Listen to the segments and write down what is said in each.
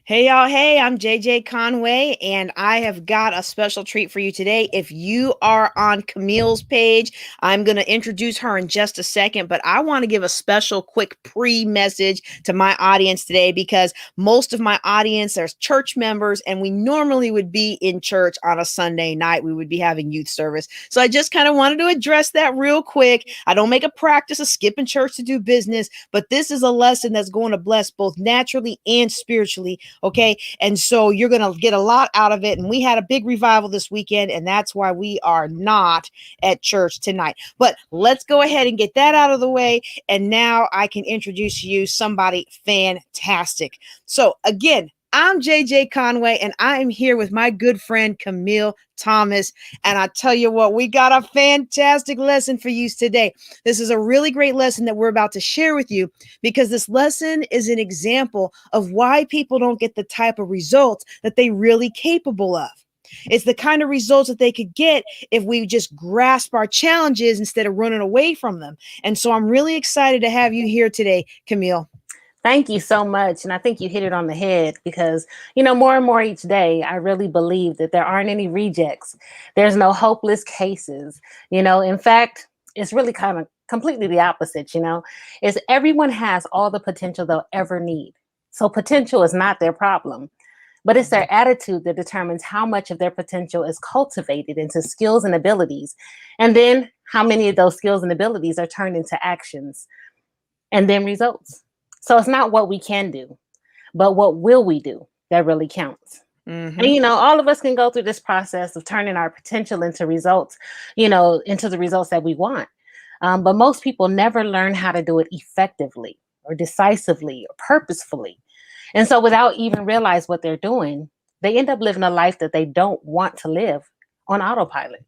Hey y'all, hey, I'm JJ Conway, and I have got a special treat for you today. If you are on Camille's page, I'm going to introduce her in just a second, but I want to give a special quick pre-message to my audience today because most of my audience are church members, and we normally would be in church on a Sunday night. We would be having youth service. So I just kind of wanted to address that real quick. I don't make a practice of skipping church to do business, but this is a lesson that's going to bless both naturally and spiritually. Okay. And so you're going to get a lot out of it. And we had a big revival this weekend, and that's why we are not at church tonight. But let's go ahead and get that out of the way. And now I can introduce you somebody fantastic. So again, I'm JJ Conway, and I am here with my good friend Kamille Thomas. And I tell you what, we got a fantastic lesson for you today. This is a really great lesson that we're about to share with you because this lesson is an example of why people don't get the type of results that they really capable of. It's the kind of results that they could get if we just grasp our challenges instead of running away from them. And so I'm really excited to have you here today, Kamille. Thank you so much. And I think you hit it on the head because, more and more each day, I really believe that there aren't any rejects. There's no hopeless cases. In fact, it's really kind of completely the opposite, is everyone has all the potential they'll ever need. So potential is not their problem, but it's their attitude that determines how much of their potential is cultivated into skills and abilities. And then how many of those skills and abilities are turned into actions and then results. So it's not what we can do, but what will we do that really counts. Mm-hmm. And, all of us can go through this process of turning our potential into results, into the results that we want. But most people never learn how to do it effectively or decisively or purposefully. And so without even realize what they're doing, they end up living a life that they don't want to live on autopilot.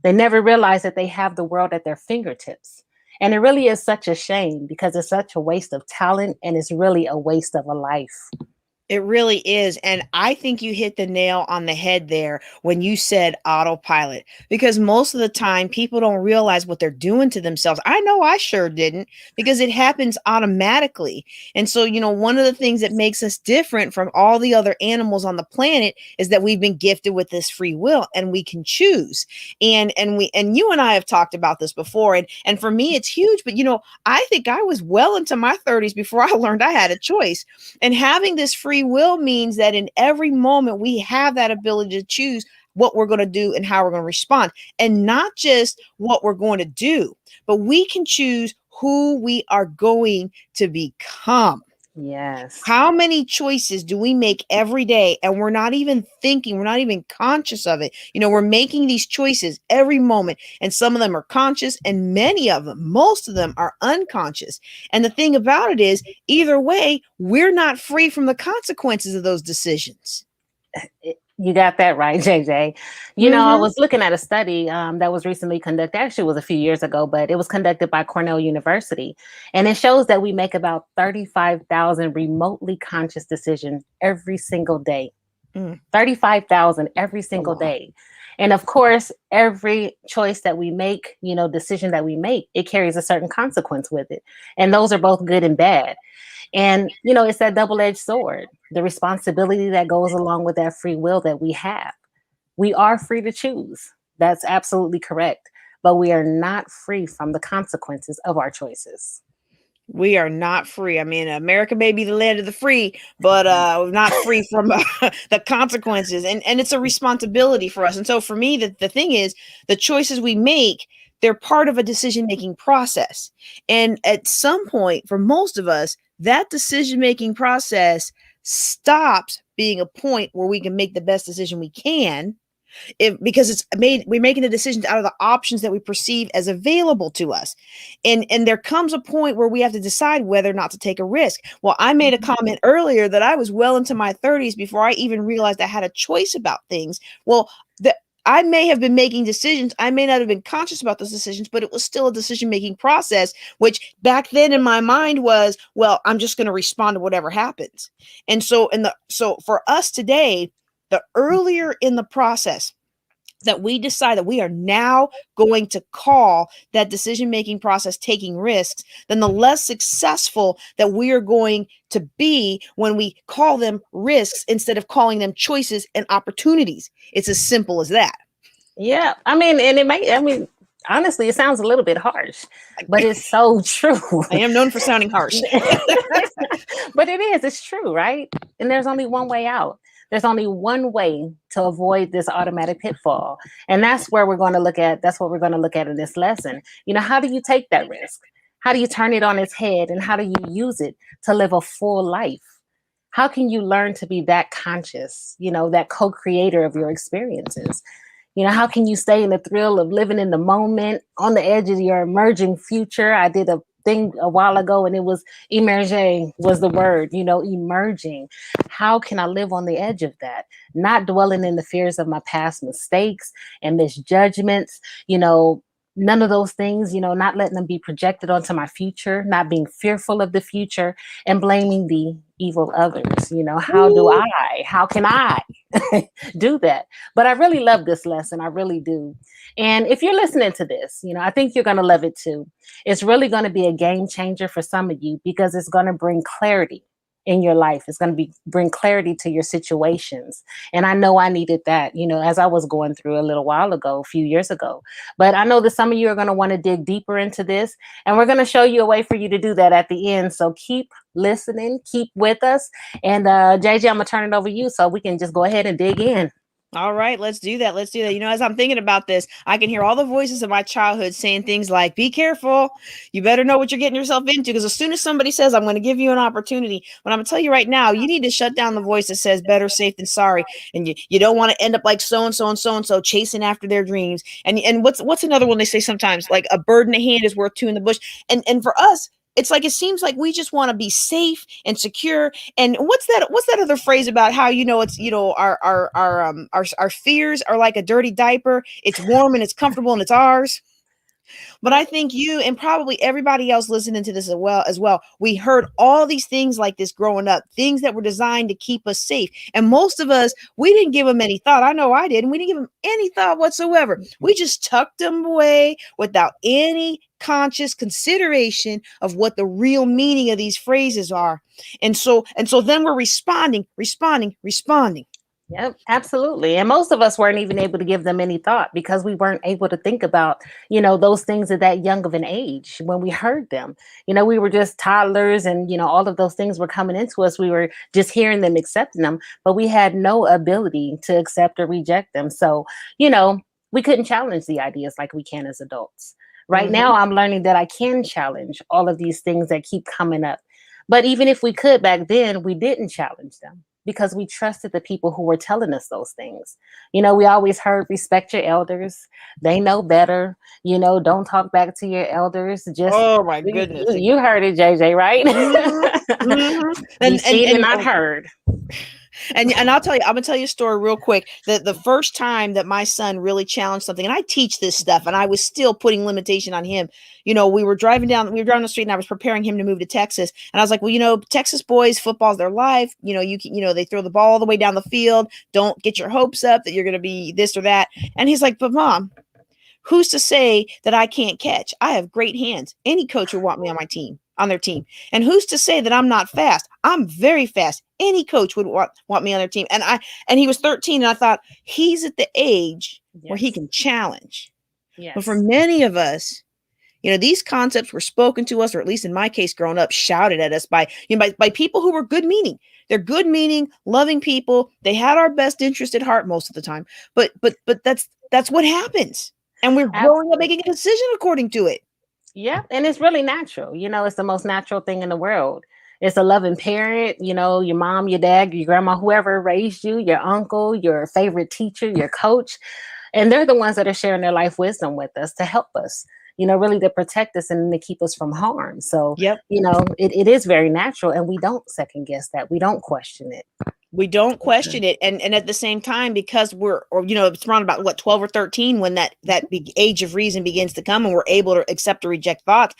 They never realize that they have the world at their fingertips. And it really is such a shame because it's such a waste of talent and it's really a waste of a life. It really is. And I think you hit the nail on the head there when you said autopilot, because most of the time people don't realize what they're doing to themselves. I know I sure didn't because it happens automatically. And so, one of the things that makes us different from all the other animals on the planet is that we've been gifted with this free will and we can choose. And you and I have talked about this before. And for me, it's huge. But, I think I was well into my 30s before I learned I had a choice. And having this free will means that in every moment we have that ability to choose what we're going to do and how we're going to respond, and not just what we're going to do, but we can choose who we are going to become. Yes. How many choices do we make every day and we're not even thinking, we're not even conscious of it? We're making these choices every moment, and some of them are conscious and many of them, most of them are unconscious. And the thing about it is, either way, we're not free from the consequences of those decisions. You got that right, JJ. I Mm-hmm. was looking at a study that was recently conducted. Actually, it was a few years ago, but it was conducted by Cornell University. And it shows that we make about 35,000 remotely conscious decisions every single day. 35,000 every single day. And of course, every choice that we make, decision that we make, it carries a certain consequence with it. And those are both good and bad. And, it's that double-edged sword, the responsibility that goes along with that free will that we have. We are free to choose. That's absolutely correct. But we are not free from the consequences of our choices. We are not free. I mean, America may be the land of the free, but we're not free from the consequences. And it's a responsibility for us. And so for me, the thing is, the choices we make, they're part of a decision-making process. And at some point, for most of us, that decision-making process stops being a point where we can make the best decision we can, because we're making the decisions out of the options that we perceive as available to us. And there comes a point where we have to decide whether or not to take a risk. Well, I made a comment earlier that I was well into my 30s before I even realized I had a choice about things. Well, I may have been making decisions. I may not have been conscious about those decisions, but it was still a decision-making process, which back then in my mind was, well, I'm just going to respond to whatever happens. And so for us today, the earlier in the process that we decide that we are now going to call that decision-making process taking risks, then the less successful that we are going to be when we call them risks instead of calling them choices and opportunities. It's as simple as that. Yeah. I mean, and honestly, it sounds a little bit harsh, but it's so true. I am known for sounding harsh. But it's true, right? And there's only one way out. There's only one way to avoid this automatic pitfall. And that's what we're going to look at in this lesson. How do you take that risk? How do you turn it on its head? And how do you use it to live a full life? How can you learn to be that conscious, that co-creator of your experiences? How can you stay in the thrill of living in the moment on the edge of your emerging future? I did a thing a while ago and it was emerging was the word, emerging. How can I live on the edge of that? Not dwelling in the fears of my past mistakes and misjudgments, none of those things, not letting them be projected onto my future, not being fearful of the future and blaming the evil others. How can I do that? But I really love this lesson. I really do. And if you're listening to this, I think you're going to love it too. It's really going to be a game changer for some of you because it's going to bring clarity in your life. It's going to bring clarity to your situations. And I know I needed that, as I was going through a little while ago, a few years ago. But I know that some of you are going to want to dig deeper into this. And we're going to show you a way for you to do that at the end. So keep listening, keep with us. And JJ, I'm going to turn it over to you so we can just go ahead and dig in. All right, let's do that. As I'm thinking about this, I can hear all the voices of my childhood saying things like, be careful. You better know what you're getting yourself into. Because as soon as somebody says, I'm going to give you an opportunity, but I'm going to tell you right now, you need to shut down the voice that says better safe than sorry. And you don't want to end up like so-and-so and so-and-so chasing after their dreams. And what's another one they say sometimes, like a bird in the hand is worth two in the bush. And for us, it's like it seems like we just want to be safe and secure. And what's that other phrase about how it's our fears are like a dirty diaper. It's warm and it's comfortable and it's ours. But I think you and probably everybody else listening to this as well, we heard all these things like this growing up, things that were designed to keep us safe. And most of us, we didn't give them any thought. I know I didn't. We didn't give them any thought whatsoever. We just tucked them away without any conscious consideration of what the real meaning of these phrases are. And so then we're responding. Yep, absolutely. And most of us weren't even able to give them any thought because we weren't able to think about, those things at that young of an age when we heard them. We were just toddlers and, all of those things were coming into us. We were just hearing them, accepting them, but we had no ability to accept or reject them. So, we couldn't challenge the ideas like we can as adults. Right now, I'm learning that I can challenge all of these things that keep coming up. But even if we could back then, we didn't challenge them, because we trusted the people who were telling us those things. We always heard respect your elders. They know better. Don't talk back to your elders. Just oh my goodness. You heard it, JJ, right? And not heard. And I'm gonna tell you a story real quick. The first time that my son really challenged something, and I teach this stuff, and I was still putting limitation on him. We were driving down the street, and I was preparing him to move to Texas. And I was like, well, Texas boys, football's their life. They throw the ball all the way down the field. Don't get your hopes up that you're gonna be this or that. And he's like, but Mom, who's to say that I can't catch? I have great hands. Any coach would want me on their team. And who's to say that I'm not fast? I'm very fast. Any coach would want me on their team. And he was 13, and I thought, he's at the age where he can challenge. Yes. But for many of us, these concepts were spoken to us, or at least in my case, growing up, shouted at us by people who were good meaning. They're good meaning, loving people. They had our best interest at heart most of the time. But that's what happens. And we're growing up making a decision according to it. Yeah. And it's really natural. It's the most natural thing in the world. It's a loving parent, your mom, your dad, your grandma, whoever raised you, your uncle, your favorite teacher, your coach. And they're the ones that are sharing their life wisdom with us to help us, really to protect us and to keep us from harm. So, it is very natural, and we don't second guess that. We don't question it. We don't question it. And at the same time, because it's around about 12 or 13 when that big age of reason begins to come and we're able to accept or reject thoughts.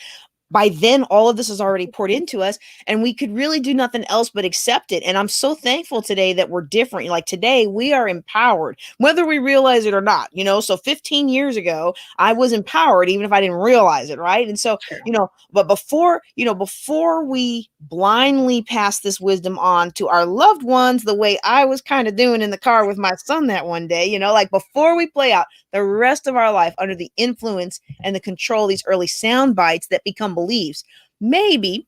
by then all of this is already poured into us, and we could really do nothing else but accept it. And I'm so thankful today that we're different. Like today we are empowered whether we realize it or not, so 15 years ago I was empowered even if I didn't realize it, right? And so, True. but before we blindly pass this wisdom on to our loved ones the way I was kind of doing in the car with my son that one day, like before we play out the rest of our life under the influence and the control of these early sound bites that become beliefs, maybe,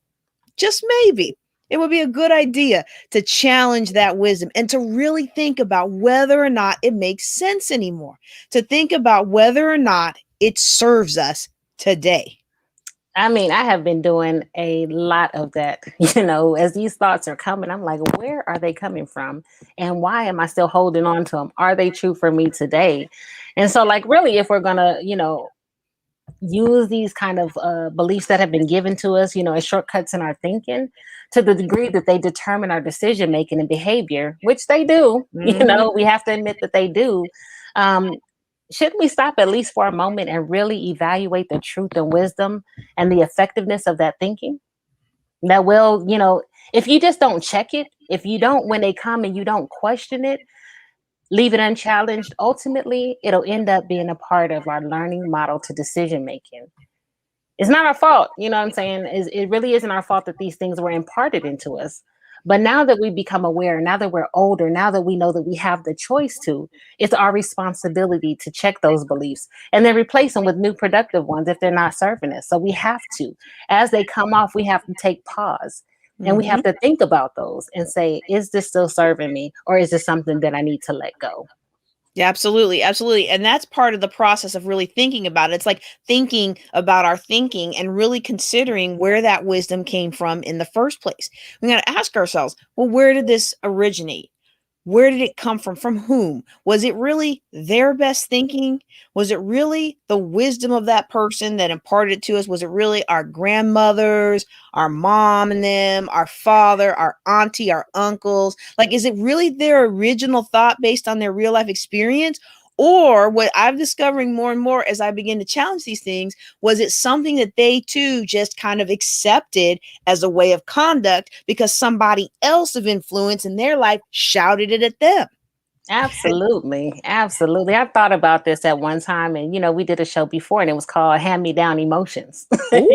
just maybe, it would be a good idea to challenge that wisdom and to really think about whether or not it makes sense anymore, to think about whether or not it serves us today. I mean, I have been doing a lot of that, as these thoughts are coming, I'm like, where are they coming from? And why am I still holding on to them? Are they true for me today? And so, like, really, if we're going to, use these kind of beliefs that have been given to us, as shortcuts in our thinking, to the degree that they determine our decision making and behavior, which they do, we have to admit that they do. Shouldn't we stop at least for a moment and really evaluate the truth and wisdom and the effectiveness of that thinking? That will, if you just don't check it, if you don't, when they come and you don't question it, leave it unchallenged, ultimately, it'll end up being a part of our learning model to decision making. It's not our fault, you know what I'm saying? It really isn't our fault that these things were imparted into us. But now that we become aware, now that we're older, now that we know that we have the choice to, it's our responsibility to check those beliefs and then replace them with new productive ones if they're not serving us. So we have to, as they come off, we have to take pause. And we have to think about those and say, is this still serving me? Or is this something that I need to let go? Yeah, absolutely. Absolutely. And that's part of the process of really thinking about it. It's like thinking about our thinking and really considering where that wisdom came from in the first place. We got to ask ourselves, well, where did this originate? Where did it come from? From whom? Was it really their best thinking? Was it really the wisdom of that person that imparted it to us? Was it really our grandmothers, our mom and them, our father, our auntie, our uncles? Like, is it really their original thought based on their real life experience? Or what I'm discovering more and more as I begin to challenge these things, was it something that they too just kind of accepted as a way of conduct because somebody else of influence in their life shouted it at them? Absolutely. Absolutely. I thought about this at one time, and we did a show before and it was called Hand Me Down Emotions. Ooh.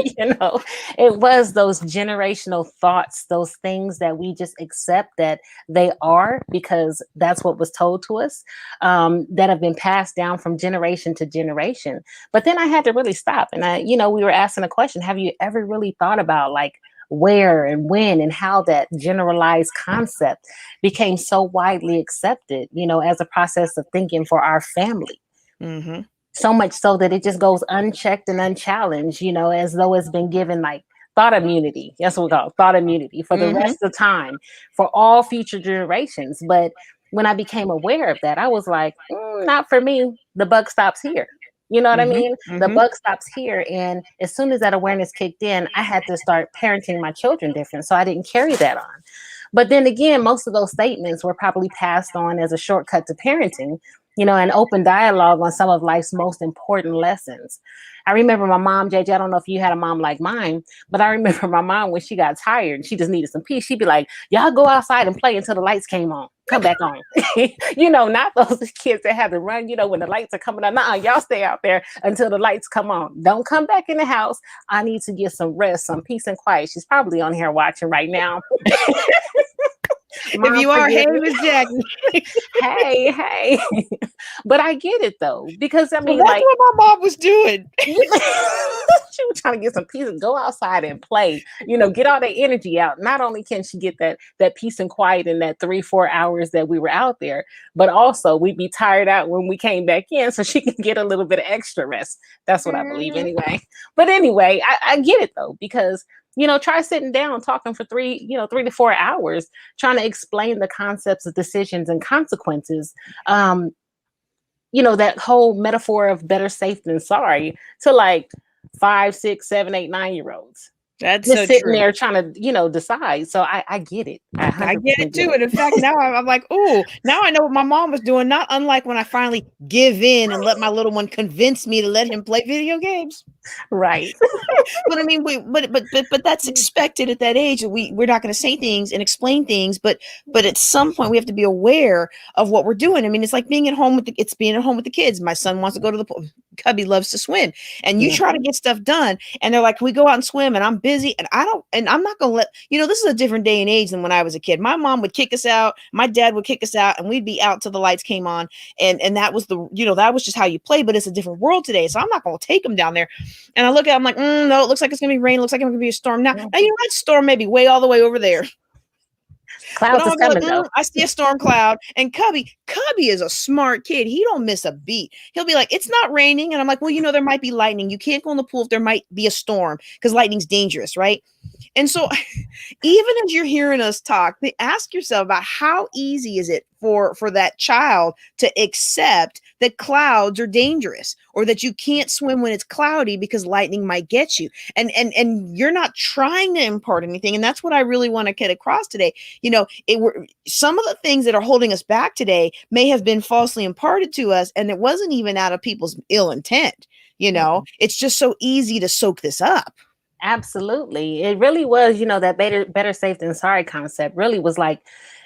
It was those generational thoughts, those things that we just accept that they are because that's what was told to us, that have been passed down from generation to generation. But then I had to really stop, and we were asking a question: have you ever really thought about, like, where and when and how that generalized concept became so widely accepted, as a process of thinking for our family? Mm-hmm. So much so that it just goes unchecked and unchallenged, as though it's been given like thought immunity. That's what we call it, thought immunity for the rest of the time, for all future generations. But when I became aware of that, I was like, not for me. The buck stops here. You know what I mean? The buck stops here. And as soon as that awareness kicked in, I had to start parenting my children different. So I didn't carry that on. But then again, most of those statements were probably passed on as a shortcut to parenting, and open dialogue on some of life's most important lessons. I remember my mom, JJ, I don't know if you had a mom like mine, but I remember my mom when she got tired and she just needed some peace. She'd be like, y'all go outside and play until the lights came on. Come back on. Not those kids that have to run, when the lights are coming on. Nuh-uh, y'all stay out there until the lights come on. Don't come back in the house. I need to get some rest, some peace and quiet. She's probably on here watching right now. Mom, if you are, hey, Miss Jackie. hey. But I get it though, because I mean, well, that's what my mom was doing. She was trying to get some peace and go outside and play, get all that energy out. Not only can she get that peace and quiet in that 3-4 hours that we were out there, but also we'd be tired out when we came back in, so she can get a little bit of extra rest. That's what I believe anyway. But anyway, I get it though, because try sitting down talking for 3 to 4 hours, trying to explain the concepts of decisions and consequences. That whole metaphor of better safe than sorry to like 5, 6, 7, 8, 9-year-olds. That's just so sitting true. there trying to, decide. So I get it. I get it too. And in fact, now I'm like, oh, now I know what my mom was doing. Not unlike when I finally give in and let my little one convince me to let him play video games. Right. But I mean, but that's expected at that age. We're not going to say things and explain things, but at some point we have to be aware of what we're doing. I mean, it's like being at home with it's being at home with the kids. My son wants to go to the pool. Cubby loves to swim, and you try to Mhm. get stuff done, and they're like, "Can we go out and swim?" And I'm busy, and I don't, and I'm not going to let This is a different day and age than when I was a kid. My mom would kick us out, my dad would kick us out, and we'd be out till the lights came on, and that was that was just how you play. But it's a different world today, so I'm not going to take them down there. And I look at it, I'm like, no, it looks like it's gonna be rain. It looks like it's gonna be a storm. Now you know that storm may be way all the way over there. But Clouds I'm is gonna be like, coming though. I see a storm cloud. And Cubby is a smart kid. He don't miss a beat. He'll be like, it's not raining. And I'm like, well, there might be lightning. You can't go in the pool if there might be a storm because lightning's dangerous, right? And so even as you're hearing us talk, ask yourself about how easy is it for that child to accept that clouds are dangerous or that you can't swim when it's cloudy because lightning might get you. And you're not trying to impart anything. And that's what I really want to get across today. Some of the things that are holding us back today may have been falsely imparted to us, and it wasn't even out of people's ill intent. It's just so easy to soak this up. Absolutely. It really was, that better safe than sorry concept really was like,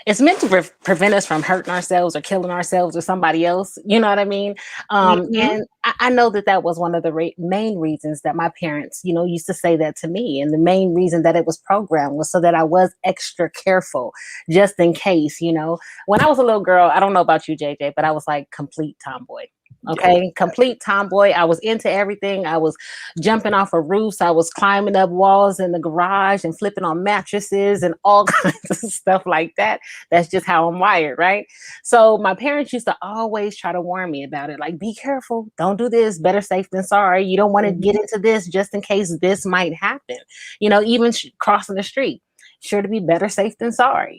it's meant to prevent us from hurting ourselves or killing ourselves or somebody else. You know what I mean? Mhm. And I know that was one of the main reasons that my parents, used to say that to me. And the main reason that it was programmed was so that I was extra careful just in case, When I was a little girl, I don't know about you, JJ, but I was like complete tomboy. Oh, Okay, complete tomboy. I was into everything. I was jumping off of roofs. I was climbing up walls in the garage and flipping on mattresses and all kinds of stuff like that. That's just how I'm wired, right? So my parents used to always try to warn me about it. Like, be careful. Don't do this. Better safe than sorry. You don't want to get mhm. into this just in case this might happen. Even crossing the street. Sure to be better safe than sorry.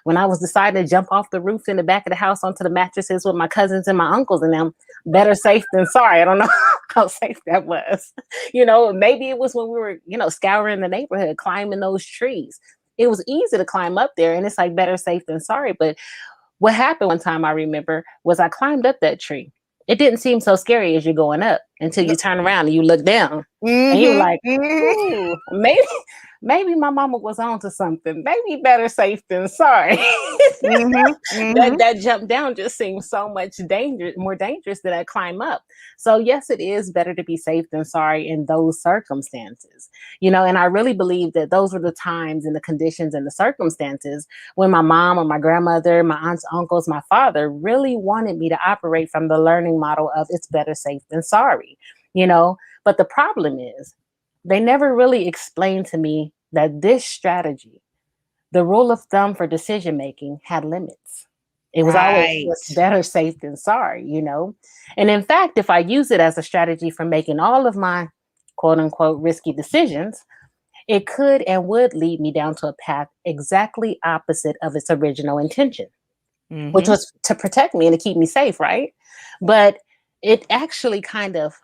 When I was deciding to jump off the roof in the back of the house onto the mattresses with my cousins and my uncles and them, better safe than sorry. I don't know how safe that was. Maybe it was when we were, scouring the neighborhood, climbing those trees. It was easy to climb up there, and it's like better safe than sorry. But what happened one time I remember was I climbed up that tree. It didn't seem so scary as you're going up until you turn around and you look down and you're Mhm, like, mhm, ooh, maybe my mama was onto something. Maybe better safe than sorry. mhm, that mhm. that jump down just seems so much more dangerous than that climb up. So yes, it is better to be safe than sorry in those circumstances. And I really believe that those were the times and the conditions and the circumstances when my mom or my grandmother, my aunts, uncles, my father really wanted me to operate from the learning model of it's better safe than sorry. But the problem is they never really explained to me that this strategy, the rule of thumb for decision making, had limits. It was always just Right. better safe than sorry. And in fact, if I use it as a strategy for making all of my quote unquote risky decisions, it could and would lead me down to a path exactly opposite of its original intention, which Mhm, was to protect me and to keep me safe, right? But it actually kind of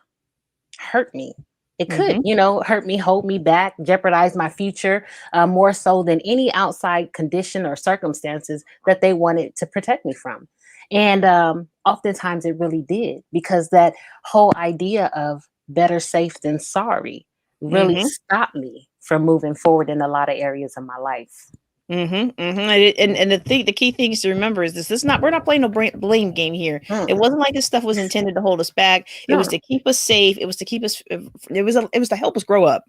hurt me. It could, mhm. hurt me, hold me back, jeopardize my future more so than any outside condition or circumstances that they wanted to protect me from. And oftentimes it really did because that whole idea of better safe than sorry really Mhm, stopped me from moving forward in a lot of areas of my life. mhm, mhm. And the key things to remember is this is not we're not playing no blame game here. It Mm, wasn't like this stuff was intended to hold us back. It was no, to keep us safe. It was to keep us it was to help us grow up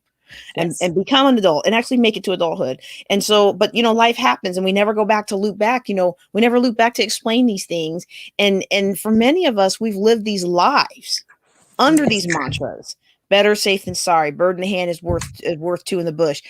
yes. and become an adult and actually make it to adulthood. And so, but life happens and we never go back to loop back, we never loop back to explain these things. And for many of us, we've lived these lives under Yes. these mantras. Better safe than sorry. Bird in the hand is worth two in the bush.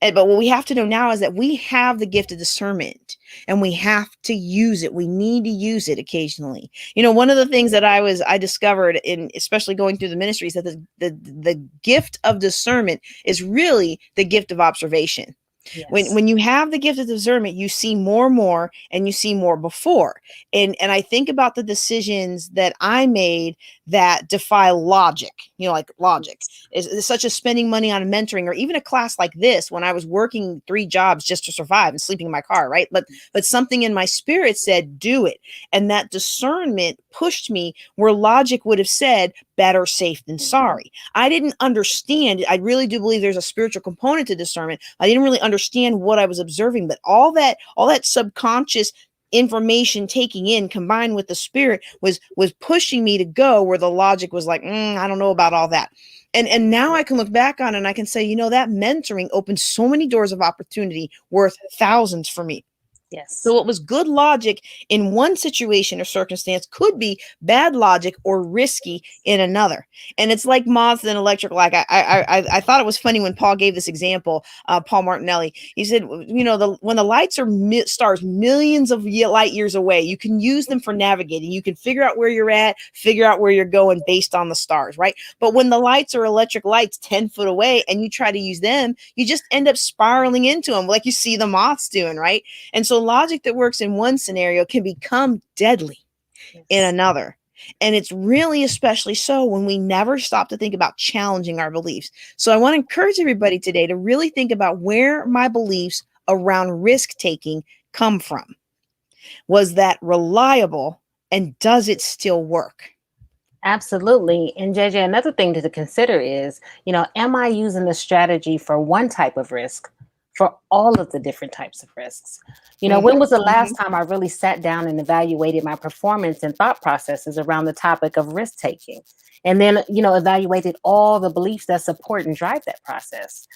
But what we have to know now is that we have the gift of discernment, and we have to use it. We need to use it occasionally. One of the things that I discovered in especially going through the ministries that the gift of discernment is really the gift of observation. Yes. When you have the gift of discernment, you see more and you see more before. And I think about the decisions that I made that defy logic, like logic is such as spending money on mentoring or even a class like this when I was working 3 jobs just to survive and sleeping in my car, right? But something in my spirit said do it. And that discernment pushed me where logic would have said better safe than Mhm. sorry. I didn't understand. I really do believe there's a spiritual component to discernment. I didn't really understand what I was observing, but all that subconscious information taking in combined with the spirit was pushing me to go where the logic was like, I don't know about all that. And now I can look back on it and I can say, that mentoring opened so many doors of opportunity worth thousands for me. So Yes. what was good logic in one situation or circumstance could be bad logic or risky in another. And it's like moths and electric. Like I thought it was funny when Paul gave this example. Paul Martinelli. He said, when the lights are stars millions of light years away, you can use them for navigating. You can figure out where you're at, figure out where you're going based on the stars, right? But when the lights are electric lights 10 foot away and you try to use them, you just end up spiraling into them, like you see the moths doing, right? And so logic that works in one scenario can become deadly in Yes. another. And it's really especially so when we never stop to think about challenging our beliefs. So I want to encourage everybody today to really think about where my beliefs around risk taking come from. Was that reliable? And does it still work? Absolutely. And JJ, another thing to consider is, am I using the strategy for one type of risk for all of the different types of risks? Mm-hmm, When was the last mm-hmm, time I really sat down and evaluated my performance and thought processes around the topic of risk taking? And then, evaluated all the beliefs that support and drive that process.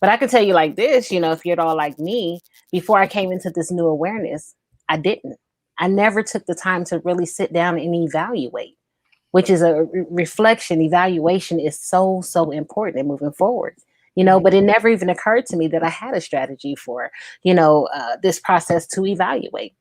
But I can tell you like this, if you're at all like me, before I came into this new awareness, I didn't. I never took the time to really sit down and evaluate, which is a reflection. Evaluation is so, so important in moving forward. mm-hmm. But it never even occurred to me that I had a strategy for, this process to evaluate.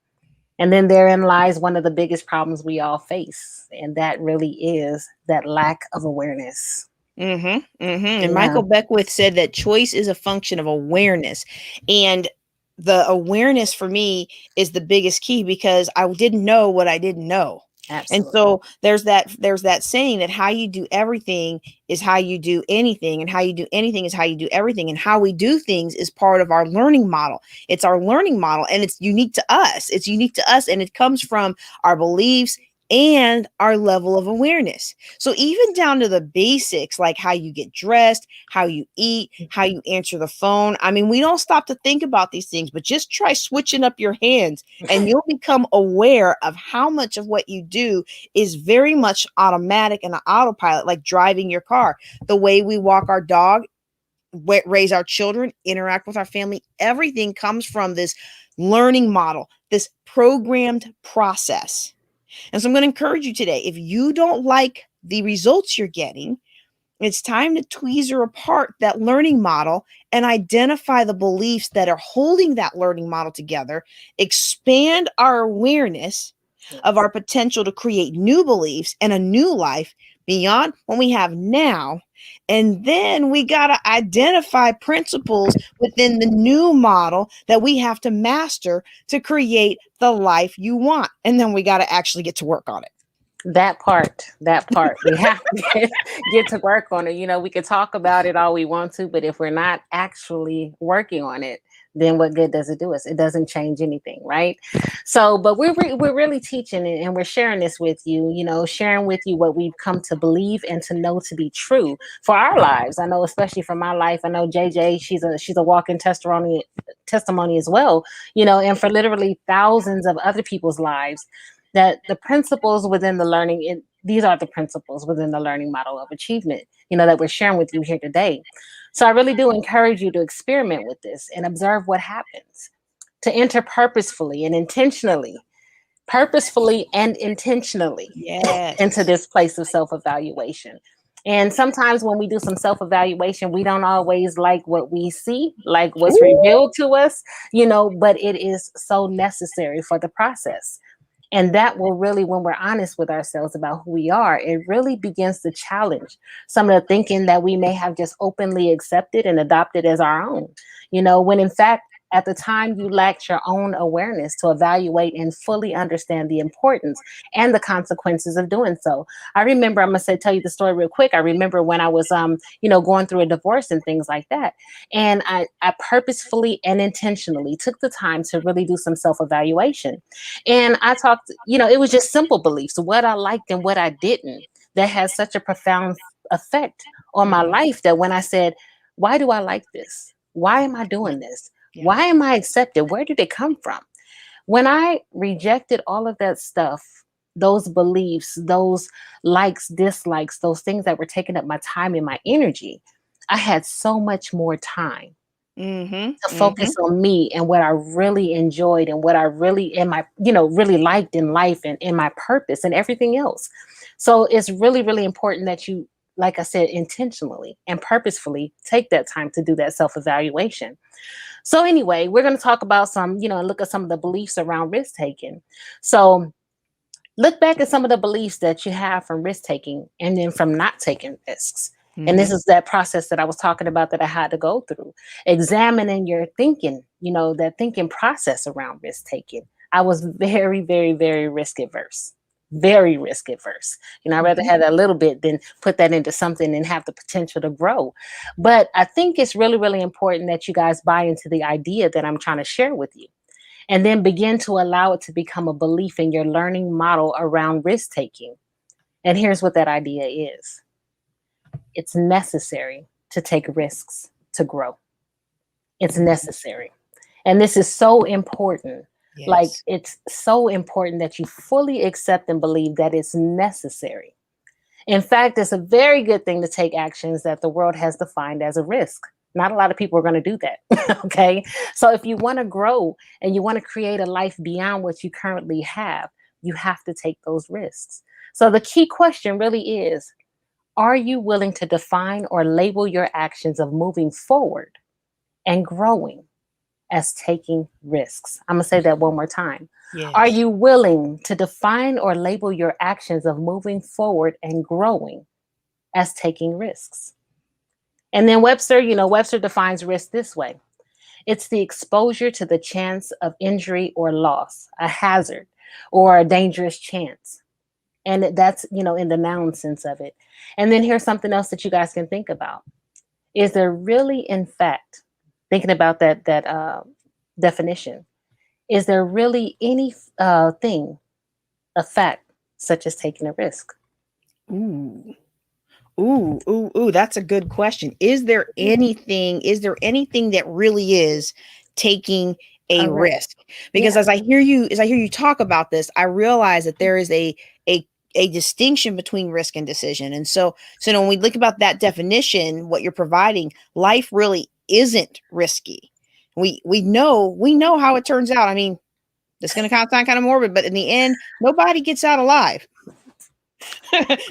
And then therein lies one of the biggest problems we all face. And that really is that lack of awareness. And Yeah, Michael Beckwith said that choice is a function of awareness. And the awareness for me is the biggest key because I didn't know what I didn't know. And absolutely. so there's that saying that how you do everything is how you do anything, and how you do anything is how you do everything, and how we do things is part of our learning model. It's our learning model, and it's unique to us. It's unique to us, and it comes from our beliefs and our level of awareness. So even down to the basics, like how you get dressed, how you eat, how you answer the phone. I mean, we don't stop to think about these things, but just try switching up your hands and you'll become aware of how much of what you do is very much automatic and an autopilot, like driving your car. The way we walk our dog, raise our children, interact with our family, everything comes from this learning model, this programmed process. And so I'm going to encourage you today, if you don't like the results you're getting, it's time to tweezer apart that learning model and identify the beliefs that are holding that learning model together, expand our awareness of Yes. our potential to create new beliefs and a new life beyond what we have now. And then we got to identify principles within the new model that we have to master to create the life you want. And then we got to actually get to work on it. That part, we have to get to work on it. We could talk about it all we want to, but if we're not actually working on it, then what good does it do us? It doesn't change anything, right? So, but we're really teaching it, and we're sharing this with you. Sharing with you what we've come to believe and to know to be true for our lives. I know, especially for my life. I know JJ, she's a walking testimony as well. And for literally thousands of other people's lives, that the principles within the these are the principles within the learning model of achievement, that we're sharing with you here today. So I really do encourage you to experiment with this and observe what happens, to enter purposefully and intentionally into Yes. this place of self-evaluation. And sometimes when we do some self-evaluation, we don't always like what we see, like what's Ooh. revealed to us, but it is so necessary for the process. And that will really, when we're honest with ourselves about who we are, it really begins to challenge some of the thinking that we may have just openly accepted and adopted as our own. When in fact, at the time you lacked your own awareness to evaluate and fully understand the importance and the consequences of doing so. I remember, I'm gonna tell you the story real quick. I remember when I was going through a divorce and things like that. And I purposefully and intentionally took the time to really do some self-evaluation. And I talked, it was just simple beliefs, what I liked and what I didn't. that has such a profound effect on my Mhm. life that when I said, why do I like this? Why am I doing this? Yeah. Why am I accepted? Where did it come from? When I rejected all of that stuff, those beliefs, those likes, dislikes, those things that were taking up my time and my energy, I had so much more time Mhm. to Mhm. focus on me and what I really enjoyed and what I really in my, really liked in life and in my purpose and everything else. So it's really, really important that you, like I said, intentionally and purposefully take that time to do that self evaluation. So anyway, we're going to talk about some, and look at some of the beliefs around risk taking. So look back at some of the beliefs that you have from risk taking and then from not taking risks. And this Mhm. is that process that I was talking about that I had to go through, examining your thinking, that thinking process around risk taking. I was very, very, very risk adverse, very risk adverse. I'd rather Mhm. have a little bit than put that into something and have the potential to grow. But I think it's really, really important that you guys buy into the idea that I'm trying to share with you and then begin to allow it to become a belief in your learning model around risk taking. And here's what that idea is: it's necessary to take risks to grow. It's necessary. And this is so important. Like, Yes. it's so important that you fully accept and believe that it's necessary. In fact, it's a very good thing to take actions that the world has defined as a risk. Not a lot of people are going to do that. Okay. So if you want to grow and you want to create a life beyond what you currently have, you have to take those risks. So the key question really is, are you willing to define or label your actions of moving forward and growing as taking risks? I'm going to say that one more time. Are Yes. you willing to define or label your actions of moving forward and growing as taking risks? And then Webster defines risk this way: it's the exposure to the chance of injury or loss, a hazard, or a dangerous chance. And that's, in the noun sense of it. And then here's something else that you guys can think about. Is there really, in fact, thinking about that definition, is there really any thing, a fact, such as taking a risk? Ooh. Ooh, that's a good question. Is there anything that really is taking a A risk. risk? Because Yeah. as I hear you talk about this, I realize that there is a a distinction between risk and decision. And so when we look about that definition, what you're providing, life really isn't risky. We know how it turns out. I mean, it's going to sound kind of morbid, but in the end, nobody gets out alive.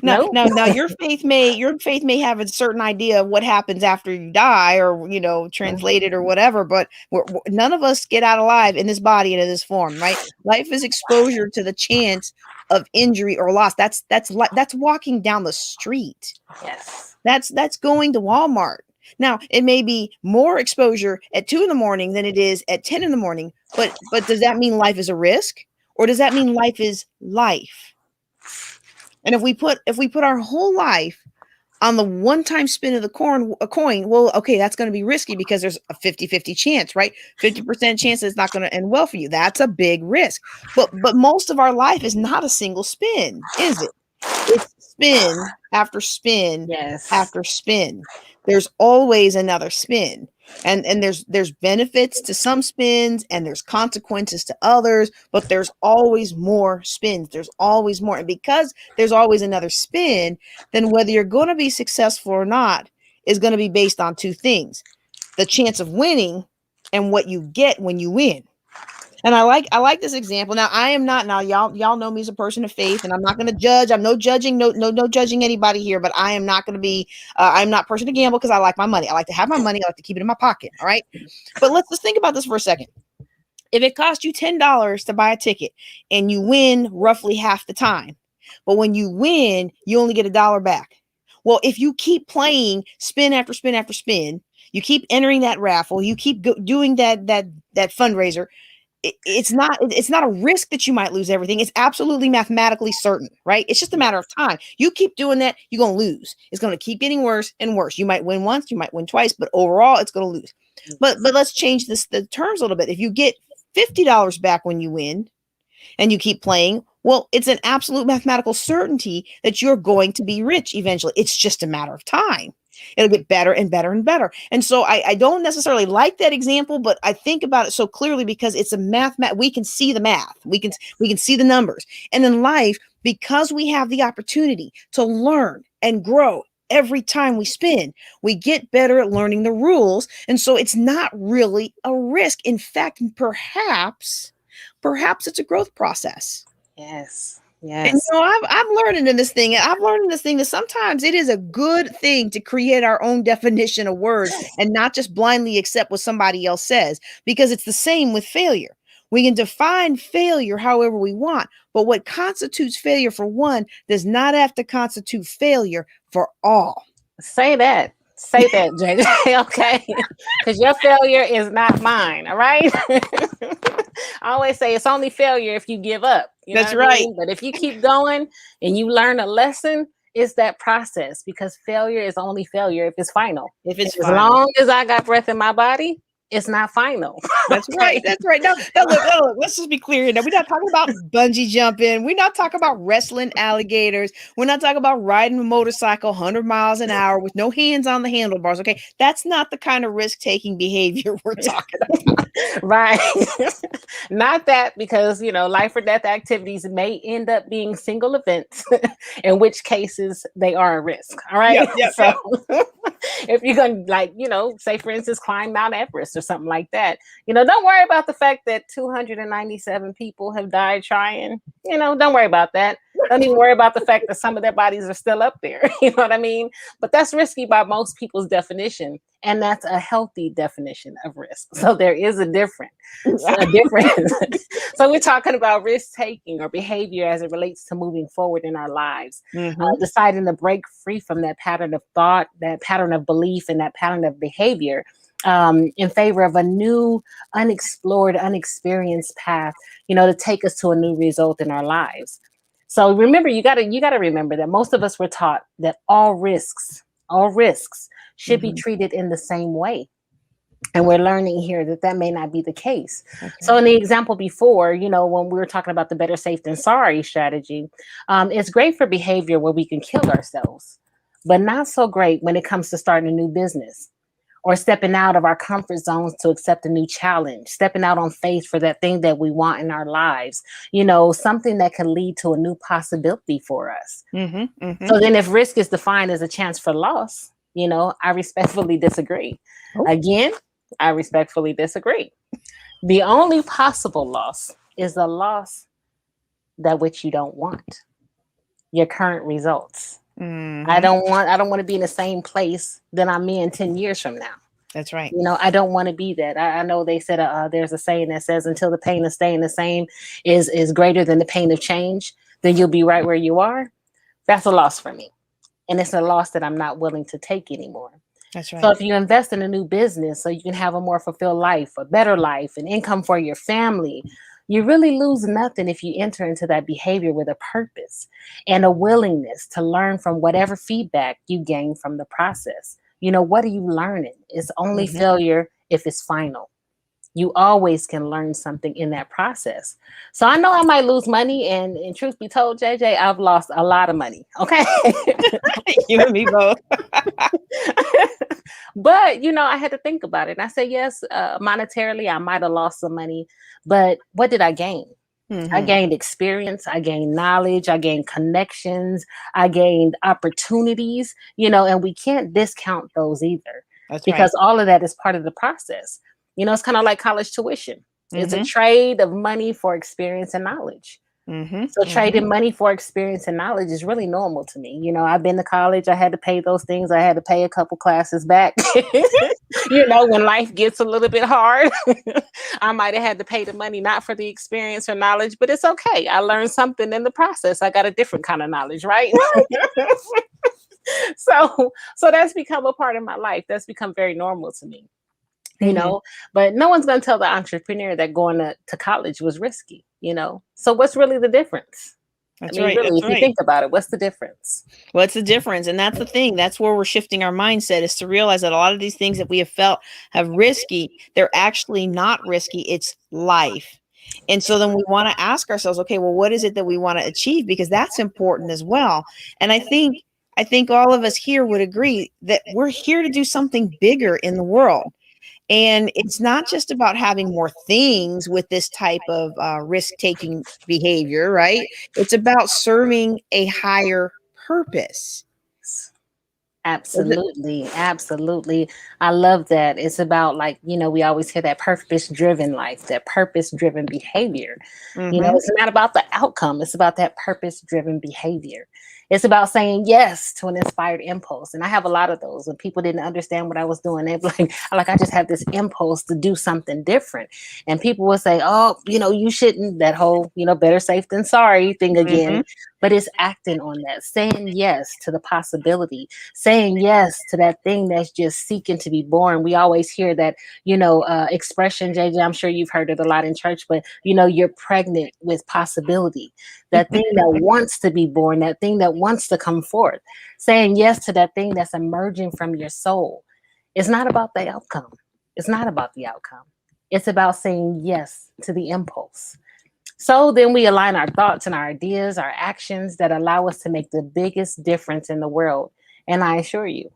now, No. now, now, your faith may have a certain idea of what happens after you die, or translated or whatever. But none of us get out alive in this body and in this form, right? Life is exposure to the chance of injury or loss. That's walking down the street. Yes. That's going to Walmart. Now, it may be more exposure at 2 in the morning than it is at 10 in the morning. But does that mean life is a risk, or does that mean life is life? And if we put our whole life on the one-time spin of a coin, well, okay, that's going to be risky because there's a 50-50 chance, right? 50% chance it's not going to end well for you. That's a big risk. But most of our life is not a single spin, is it? It's spin after spin Yes. after spin. There's always another spin. And there's benefits to some spins and there's consequences to others, but there's always more spins. There's always more. And because there's always another spin, then whether you're going to be successful or not is going to be based on two things: the chance of winning and what you get when you win. And I like this example. Now, I am not, now y'all know me as a person of faith, and I'm not going to judge. I'm no judging, no judging anybody here, but I am not going to be I'm not a person to gamble because I like my money. I like to have my money. I like to keep it in my pocket. All right. But let's just think about this for a second. If it costs you $10 to buy a ticket and you win roughly half the time, but when you win, you only get $1 back. Well, if you keep playing spin after spin after spin, you keep entering that raffle, you keep doing that fundraiser, it's not a risk that you might lose everything. It's absolutely mathematically certain, right? It's just a matter of time. You keep doing that, you're going to lose. It's going to keep getting worse and worse. You might win once, you might win twice, but overall it's going to lose. But let's change the terms a little bit. If you get $50 back when you win and you keep playing, Well, it's an absolute mathematical certainty that you're going to be rich eventually. It's just a matter of time. It'll get better and better and better. And so I don't necessarily like that example, but I think about it so clearly because it's a we can see the math. We can see the numbers. And in life, because we have the opportunity to learn and grow every time we spin, we get better at learning the rules. And so it's not really a risk. In fact, perhaps it's a growth process. Yes. And you Yes. know, I'm learning in this thing. I've learned in this thing that sometimes it is a good thing to create our own definition of words and not just blindly accept what somebody else says, because it's the same with failure. We can define failure however we want, but what constitutes failure for one does not have to constitute failure for all. Say that. Say that, JJ. Okay. Because your failure is not mine. All right. I always say it's only failure if you give up. You know That's what I right. mean? But if you keep going and you learn a lesson, it's that process, because failure is only failure if it's final. If it's As final. long as I got breath in my body, it's not final. That's Okay. right. That's right. Now look, let's just be clear here. Now, we're not talking about bungee jumping. We're not talking about wrestling alligators. We're not talking about riding a motorcycle 100 miles an hour with no hands on the handlebars. Okay. That's not the kind of risk taking behavior we're talking about. Right. Not that, because, life or death activities may end up being single events, in which cases they are a risk. All right. Yep. Yep. So Yep. if you're going to, say, for instance, climb Mount Everest or something like that, don't worry about the fact that 297 people have died trying. Don't worry about that. Don't even worry about the fact that some of their bodies are still up there. You know what I mean? But that's risky by most people's definition. And that's a healthy definition of risk. So there is a difference. So we're talking about risk taking or behavior as it relates to moving forward in our lives, deciding to break free from that pattern of thought, that pattern of belief, and that pattern of behavior, in favor of a new, unexplored, unexperienced path, to take us to a new result in our lives. So remember, you gotta remember that most of us were taught that all risks should be treated in the same way. And we're learning here that may not be the case. Okay. So in the example before, when we were talking about the better safe than sorry strategy, it's great for behavior where we can kill ourselves, but not so great when it comes to starting a new business or stepping out of our comfort zones to accept a new challenge, stepping out on faith for that thing that we want in our lives, something that can lead to a new possibility for us. So then if risk is defined as a chance for loss, I respectfully disagree. Again, I respectfully disagree. The only possible loss is the loss that which you don't want, your current results. I don't want to be in the same place that I'm in 10 years from now. That's right. I don't want to be that. I know they said there's a saying that says until the pain of staying the same is greater than the pain of change, then you'll be right where you are. That's a loss for me. And it's a loss that I'm not willing to take anymore. That's right. So if you invest in a new business so you can have a more fulfilled life, a better life, an income for your family, you really lose nothing if you enter into that behavior with a purpose and a willingness to learn from whatever feedback you gain from the process. What are you learning? It's only failure if it's final. You always can learn something in that process. So I know I might lose money, and truth be told, JJ, I've lost a lot of money. Okay. You and me both. But, I had to think about it. And I said, yes, monetarily, I might have lost some money, but what did I gain? I gained experience. I gained knowledge. I gained connections. I gained opportunities, and we can't discount those either. That's because all of that is part of the process. It's kind of like college tuition. It's a trade of money for experience and knowledge. So trading money for experience and knowledge is really normal to me. I've been to college. I had to pay those things. I had to pay a couple classes back. When life gets a little bit hard, I might have had to pay the money, not for the experience or knowledge, but it's okay. I learned something in the process. I got a different kind of knowledge, right? So that's become a part of my life. That's become very normal to me. But no one's going to tell the entrepreneur that going to college was risky, So what's really the difference? That's Really, if you think about it, what's the difference? What's the difference? And that's the thing. That's where we're shifting our mindset, is to realize that a lot of these things that we have felt have risky, they're actually not risky. It's life. And so then we want to ask ourselves, okay, well, what is it that we want to achieve? Because that's important as well. And I think all of us here would agree that we're here to do something bigger in the world. And it's not just about having more things with this type of risk taking behavior, right? It's about serving a higher purpose. Absolutely, absolutely. I love that. It's about, like, we always hear that purpose driven life, that purpose driven behavior. Mm-hmm. It's not about the outcome, it's about that purpose driven behavior. It's about saying yes to an inspired impulse. And I have a lot of those. When people didn't understand what I was doing, they'd be like, I just have this impulse to do something different. And people will say, oh, you shouldn't, that whole, better safe than sorry thing Mm-hmm. again. But it's acting on that, saying yes to the possibility, saying yes to that thing that's just seeking to be born. We always hear that, expression, JJ. I'm sure you've heard it a lot in church, but you're pregnant with possibility. That thing that wants to be born, that thing that wants to come forth. Saying yes to that thing that's emerging from your soul. It's not about the outcome. It's not about the outcome. It's about saying yes to the impulse. So then we align our thoughts and our ideas, our actions that allow us to make the biggest difference in the world. And I assure you,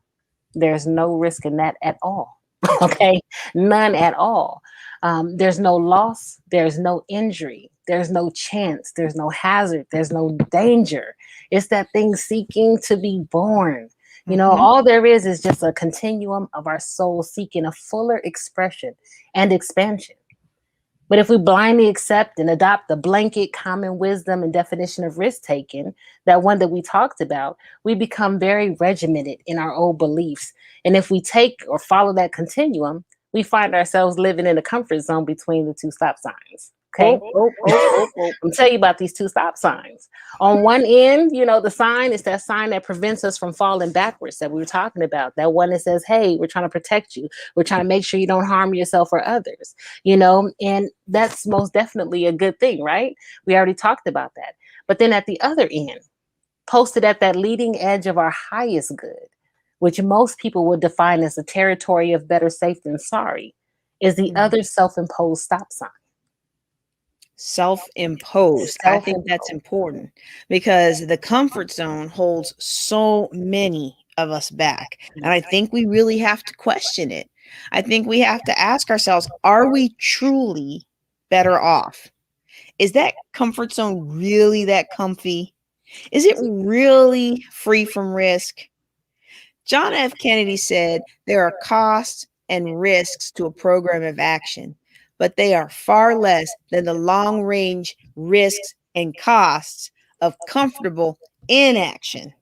there's no risk in that at all. Okay, none at all. There's no loss, there's no injury, there's no chance, there's no hazard, there's no danger. It's that thing seeking to be born. Mm-hmm. All there is just a continuum of our soul seeking a fuller expression and expansion. But if we blindly accept and adopt the blanket common wisdom and definition of risk taking, that one that we talked about, we become very regimented in our old beliefs. And if we take or follow that continuum, we find ourselves living in a comfort zone between the two stop signs. Okay. Oh, oh, oh, oh, oh. I'm tell you about these two stop signs. On one end, the sign is that sign that prevents us from falling backwards that we were talking about. That one that says, hey, we're trying to protect you. We're trying to make sure you don't harm yourself or others, and that's most definitely a good thing, right? We already talked about that. But then at the other end, posted at that leading edge of our highest good, which most people would define as the territory of better safe than sorry, is the other self-imposed stop sign. Self-imposed. I think that's Self-imposed. important because the comfort zone holds so many of us back. And I think we really have to question it. I think we have to ask ourselves, are we truly better off? Is that comfort zone really that comfy? Is it really free from risk? John F. Kennedy said there are costs and risks to a program of action, but they are far less than the long range risks and costs of comfortable inaction.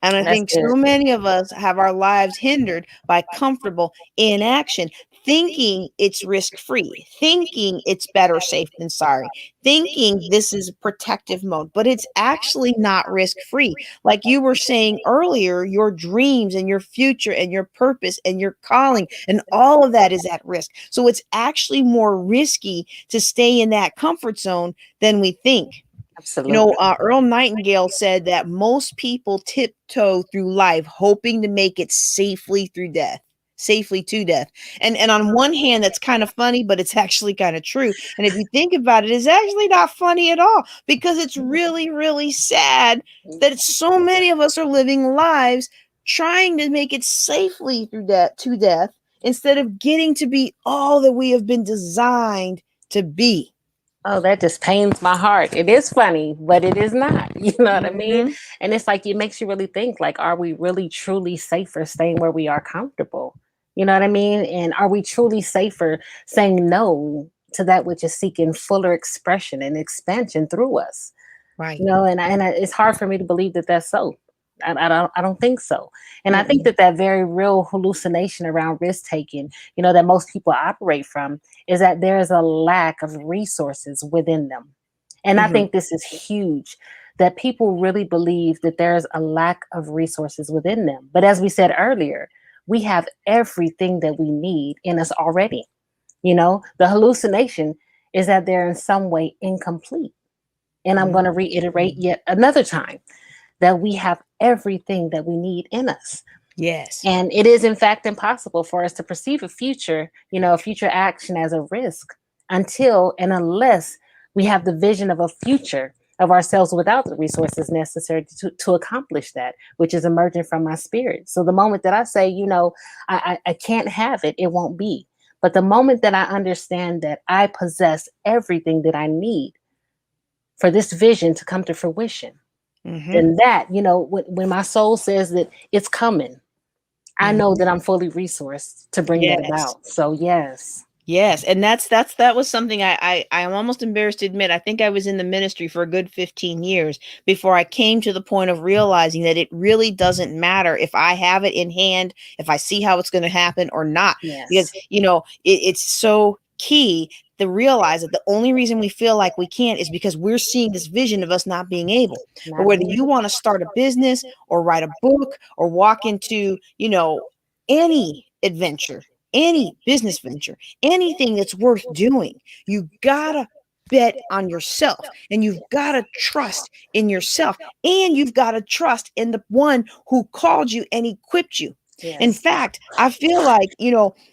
And I That's think good. so many of us have our lives hindered by comfortable inaction, thinking it's risk free, thinking it's better safe than sorry, thinking this is protective mode, but it's actually not risk free. Like you were saying earlier, your dreams and your future and your purpose and your calling and all of that is at risk. So it's actually more risky to stay in that comfort zone than we think. Absolutely. Earl Nightingale said that most people tiptoe through life hoping to make it safely to death. And on one hand, that's kind of funny, but it's actually kind of true. And if you think about it, it's actually not funny at all because it's really, really sad that so many of us are living lives trying to make it safely through to death instead of getting to be all that we have been designed to be. Oh, that just pains my heart. It is funny, but it is not. You know what I mean? Hmm. And it's like it makes you really think, like, are we really truly safer staying where we are comfortable? You know what I mean? And are we truly safer saying no to that which is seeking fuller expression and expansion through us? Right. It's hard for me to believe that that's so. I don't think so. And I think Mm-mm. that very real hallucination around risk taking, that most people operate from, is that there is a lack of resources within them. And I Mhm. think this is huge, that people really believe that there's a lack of resources within them. But as we said earlier, we have everything that we need in us already. The hallucination is that they're in some way incomplete. And I'm Mhm. going to reiterate yet another time that we have everything that we need in us. Yes. And it is, in fact, impossible for us to perceive a future action as a risk until and unless We have the vision of a future of ourselves without the resources necessary to accomplish that, which is emerging from my spirit. So the moment that I say, I can't have it, it won't be. But the moment that I understand that I possess everything that I need for this vision to come to fruition, then that, when my soul says that it's coming, I know that I'm fully resourced to bring that Yes. about. So yes. Yes, and that was something I'm almost embarrassed to admit. I think I was in the ministry for a good 15 years before I came to the point of realizing that it really doesn't matter if I have it in hand, if I see how it's going to happen or not. Because, Yes. it's so key to realize that the only reason we feel like we can't is because we're seeing this vision of us not being able. But Not whether being you want to start a business or write a book or walk into, any adventure, any business venture, anything that's worth doing, you gotta bet on yourself, and you've got to trust in yourself, and you've got to trust in the one who called you and equipped you. In Yes. fact, I feel like,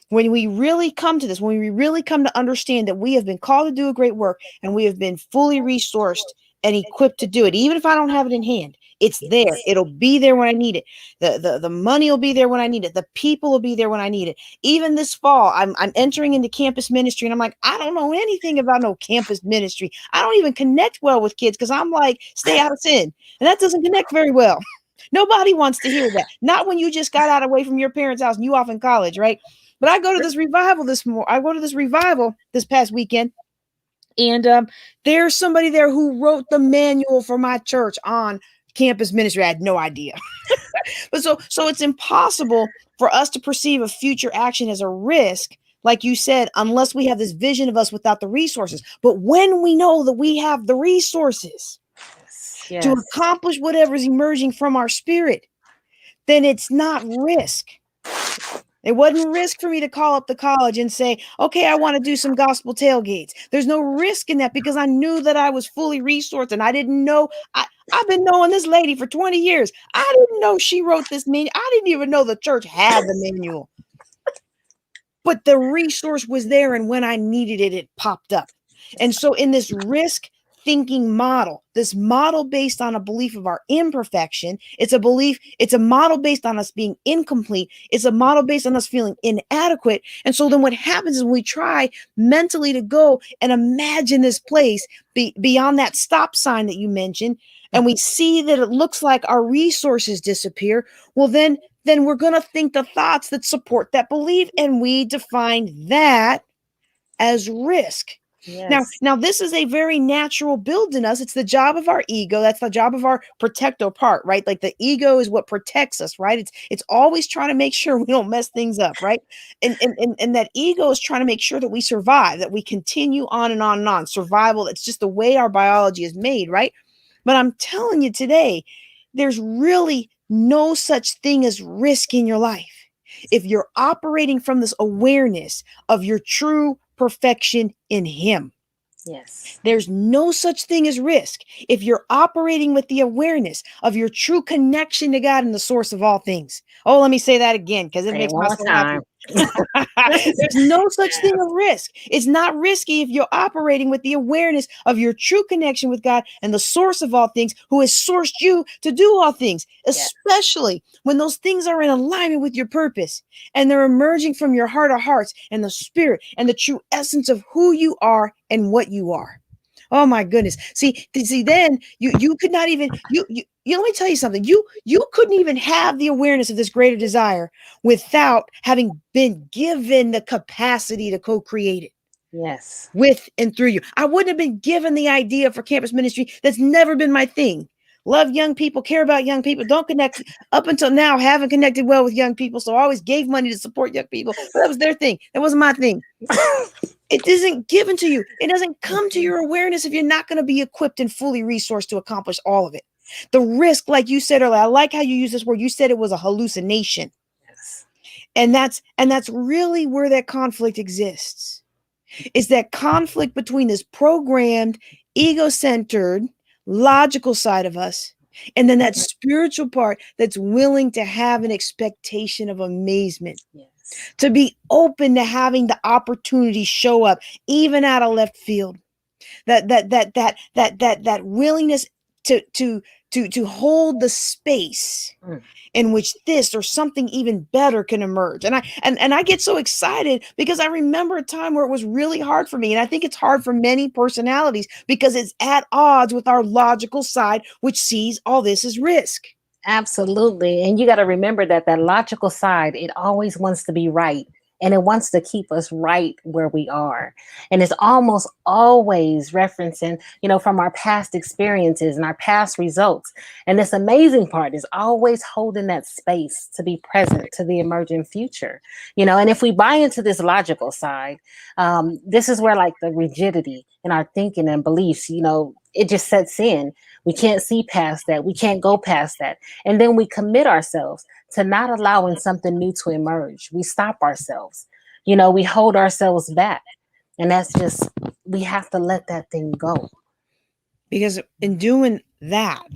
when we really come to this, when we really come to understand that we have been called to do a great work and we have been fully resourced and equipped to do it, even if I don't have it in hand, it's there. It'll be there when I need it. The money will be there when I need it. The people will be there when I need it. Even this fall, I'm entering into campus ministry, and I'm like, I don't know anything about no campus ministry. I don't even connect well with kids because I'm like, stay out of sin, and that doesn't connect very well. Nobody wants to hear that. Not when you just got out away from your parents' house and you off in college, right? But I go to this revival this past weekend, and there's somebody there who wrote the manual for my church on campus ministry. I had no idea. But so it's impossible for us to perceive a future action as a risk, like you said, unless we have this vision of us without the resources. But when we know that we have the resources to Yes. accomplish whatever is emerging from our spirit, then it's not risk. It wasn't risk for me to call up the college and say, okay, I want to do some gospel tailgates. There's no risk in that because I knew that I was fully resourced, and I didn't know. I've been knowing this lady for 20 years. I didn't know she wrote this manual. I didn't even know the church had the manual. But the resource was there, and when I needed it, it popped up. And so in this risk thinking model, this model based on a belief of our imperfection, it's a model based on us being incomplete, it's a model based on us feeling inadequate. And so then what happens is when we try mentally to go and imagine this place beyond that stop sign that you mentioned, and we see that it looks like our resources disappear, well, then we're going to think the thoughts that support that belief, and we define that as risk. Yes. Now, this is a very natural build in us. It's the job of our ego. That's the job of our protector part, right? Like the ego is what protects us, right? It's always trying to make sure we don't mess things up, right? And that ego is trying to make sure that we survive, that we continue on and on and on. Survival, it's just the way our biology is made, right? But I'm telling you today, there's really no such thing as risk in your life if you're operating from this awareness of your true perfection in Him. Yes. There's no such thing as risk if you're operating with the awareness of your true connection to God and the source of all things. Oh, let me say that again because it Say it makes my one more soul time. happy. There's no such thing as risk. It's not risky if you're operating with the awareness of your true connection with God and the source of all things, who has sourced you to do all things, especially when those things are in alignment with your purpose and they're emerging from your heart of hearts and the spirit and the true essence of who you are and what you are. Oh my goodness. See, then you could not even let me tell you something. You couldn't even have the awareness of this greater desire without having been given the capacity to co-create it. Yes. With and through you. I wouldn't have been given the idea for campus ministry. That's never been my thing. Love young people, care about young people, don't connect up until now, haven't connected well with young people. So I always gave money to support young people. But that was their thing. That wasn't my thing. It isn't given to you. It doesn't come to your awareness if you're not going to be equipped and fully resourced to accomplish all of it. The risk, like you said earlier, I like how you use this word. You said it was a hallucination. Yes. And that's really where that conflict exists. Is that conflict between this programmed, ego-centered, logical side of us, and then that spiritual part that's willing to have an expectation of amazement. Yes. To be open to having the opportunity show up, even out of left field. that willingness to hold the space Mm. in which this or something even better can emerge. And I get so excited because I remember a time where it was really hard for me. And I think it's hard for many personalities because it's at odds with our logical side, which sees all this as risk. Absolutely. And you got to remember that that logical side, it always wants to be right. And it wants to keep us right where we are. And it's almost always referencing, from our past experiences and our past results. And this amazing part is always holding that space to be present to the emerging future. And if we buy into this logical side, this is where like the rigidity in our thinking and beliefs, it just sets in. We can't see past that. We can't go past that. And then we commit ourselves to not allowing something new to emerge. We stop ourselves. We hold ourselves back. And that's just, we have to let that thing go. Because in doing that,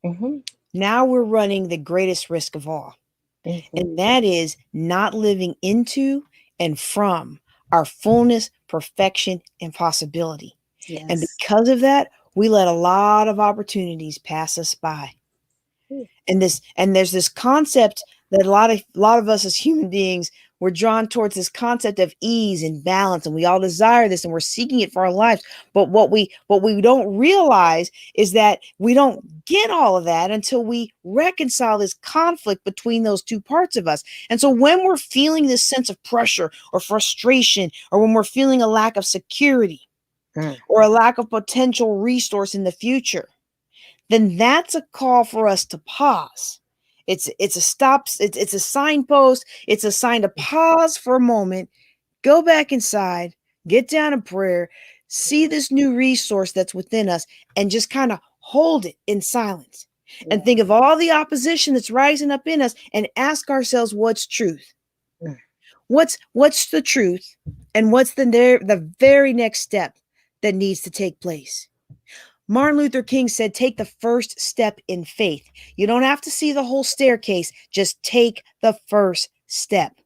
Hmm. now we're running the greatest risk of all. Hmm. And that is not living into and from our fullness, perfection, and possibility. And Yes. because of that, we let a lot of opportunities pass us by. And there's this concept that a lot of us as human beings, we're drawn towards this concept of ease and balance, and we all desire this and we're seeking it for our lives. But what we don't realize is that we don't get all of that until we reconcile this conflict between those two parts of us. And so when we're feeling this sense of pressure or frustration, or when we're feeling a lack of security Mm. or a lack of potential resource in the future, then that's a call for us to pause. It's a stop, it's a signpost, it's a sign to pause for a moment, go back inside, get down in prayer, see this new resource that's within us, and just kind of hold it in silence. And think of all the opposition that's rising up in us and ask ourselves what's truth. Mm. What's the truth, and what's the very next step that needs to take place? Martin Luther King said, take the first step in faith. You don't have to see the whole staircase, just take the first step.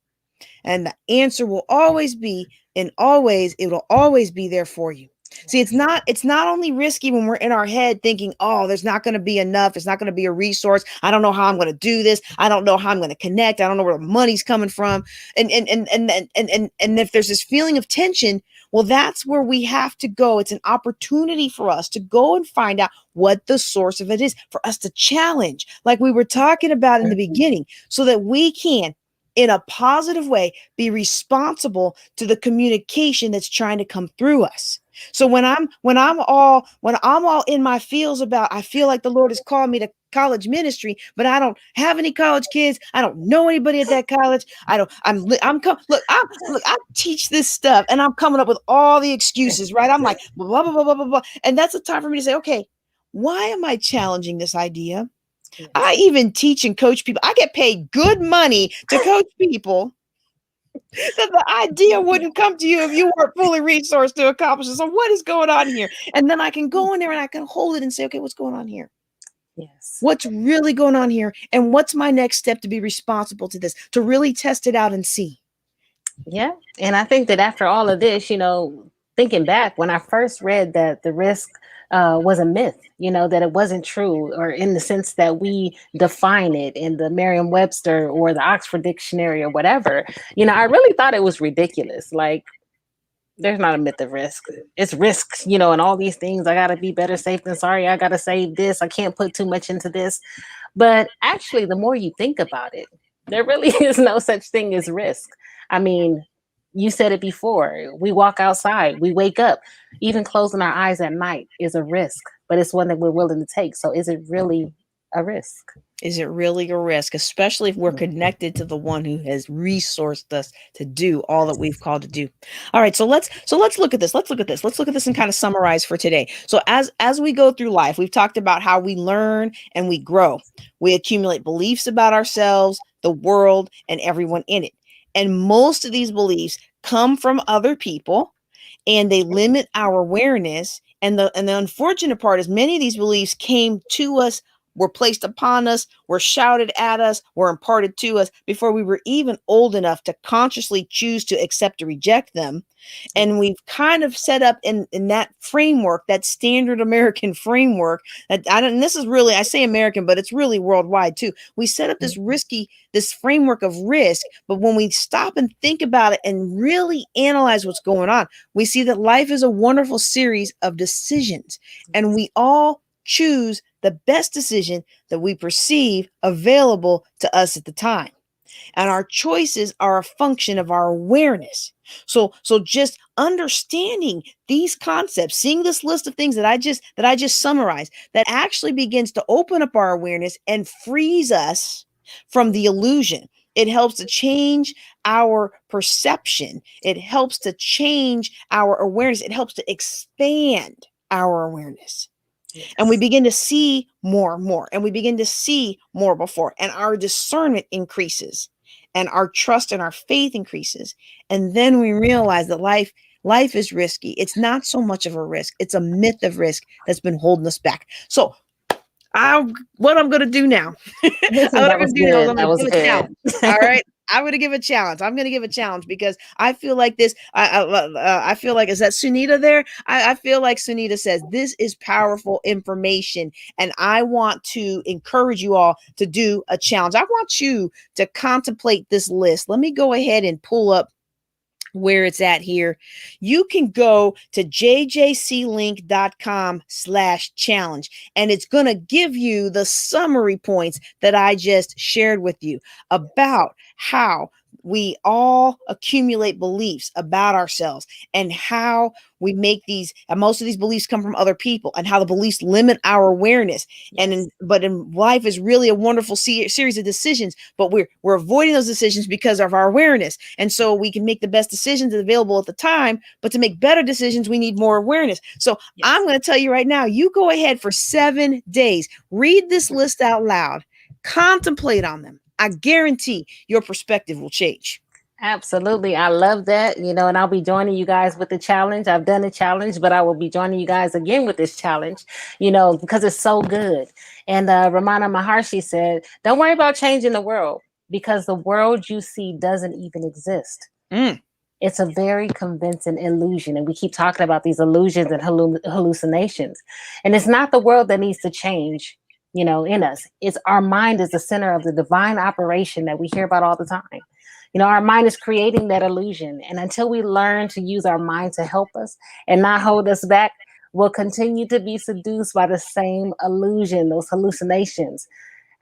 And the answer will always be, and always, it will always be there for you. See, it's not only risky when we're in our head thinking, oh, there's not going to be enough, it's not going to be a resource, I don't know how I'm going to do this, I don't know how I'm going to connect, I don't know where the money's coming from. And if there's this feeling of tension, well, that's where we have to go. It's an opportunity for us to go and find out what the source of it is, for us to challenge, like we were talking about in the beginning, so that we can, in a positive way, be responsible to the communication that's trying to come through us. So when I'm all in my feels about, I feel like the Lord has called me to college ministry, but I don't have any college kids. I don't know anybody at that college. I don't. I teach this stuff, and I'm coming up with all the excuses. Right? I'm like blah blah blah blah blah blah, and that's the time for me to say, okay, why am I challenging this idea? I Yes. even teach and coach people. I get paid good money to coach people. That the idea wouldn't come to you if you weren't fully resourced to accomplish it. So what is going on here? And then I can go in there and I can hold it and say, okay, what's going on here? Yes. What's really going on here? And what's my next step to be responsible to this, to really test it out and see? Yeah. And I think that after all of this, thinking back, when I first read that the risk was a myth, that it wasn't true, or in the sense that we define it in the Merriam Webster or the Oxford Dictionary or whatever, I really thought it was ridiculous. Like, there's not a myth of risk. It's risks, and all these things. I got to be better safe than sorry. I got to save this. I can't put too much into this. But actually, the more you think about it, there really is no such thing as risk. I mean, you said it before. We walk outside, we wake up, even closing our eyes at night is a risk, but it's one that we're willing to take. So is it really a risk? Is it really a risk, especially if we're connected to the one who has resourced us to do all that we've called to do? All right, so let's look at this. Let's look at this. Let's look at this and kind of summarize for today. So as we go through life, we've talked about how we learn and we grow. We accumulate beliefs about ourselves, the world, and everyone in it. And most of these beliefs come from other people, and they limit our awareness. And the unfortunate part is many of these beliefs came to us were placed upon us, were shouted at us, were imparted to us before we were even old enough to consciously choose to accept or reject them. And we've kind of set up in that framework, that standard American framework that I don't, and this is really, I say American, but it's really worldwide too. We set up this framework of risk. But when we stop and think about it and really analyze what's going on, we see that life is a wonderful series of decisions, and we all choose the best decision that we perceive available to us at the time. And our choices are a function of our awareness. So just understanding these concepts, seeing this list of things that I just summarized, that actually begins to open up our awareness and frees us from the illusion. It helps to change our perception. It helps to change our awareness. It helps to expand our awareness. And we begin to see more and more, and we begin to see more before, and our discernment increases, and our trust and our faith increases. And then we realize that life is risky. It's not so much of a risk. It's a myth of risk that's been holding us back. So what I'm going to do now, That was good. That was good. All right. I'm going to give a challenge. I'm going to give a challenge because I feel like this. I feel like, is that Sunita there? I feel like Sunita says this is powerful information, and I want to encourage you all to do a challenge. I want you to contemplate this list. Let me go ahead and pull up where it's at here. You can go to jjclink.com/challenge, and it's going to give you the summary points that I just shared with you about how we all accumulate beliefs about ourselves, and how we make these, and most of these beliefs come from other people, and how the beliefs limit our awareness. Yes. But in life is really a wonderful series of decisions, but we're avoiding those decisions because of our awareness. And so we can make the best decisions available at the time, but to make better decisions, we need more awareness. So yes. I'm going to tell you right now, you go ahead for 7 days, read this list out loud, contemplate on them. I guarantee your perspective will change. Absolutely. I love that, and I'll be joining you guys with the challenge. I've done the challenge, but I will be joining you guys again with this challenge, because it's so good. And Ramana Maharshi said, don't worry about changing the world, because the world you see doesn't even exist. It's a very convincing illusion. And we keep talking about these illusions and hallucinations. And it's not the world that needs to change, in us. It's our mind is the center of the divine operation that we hear about all the time. Our mind is creating that illusion. And until we learn to use our mind to help us and not hold us back, we'll continue to be seduced by the same illusion, those hallucinations.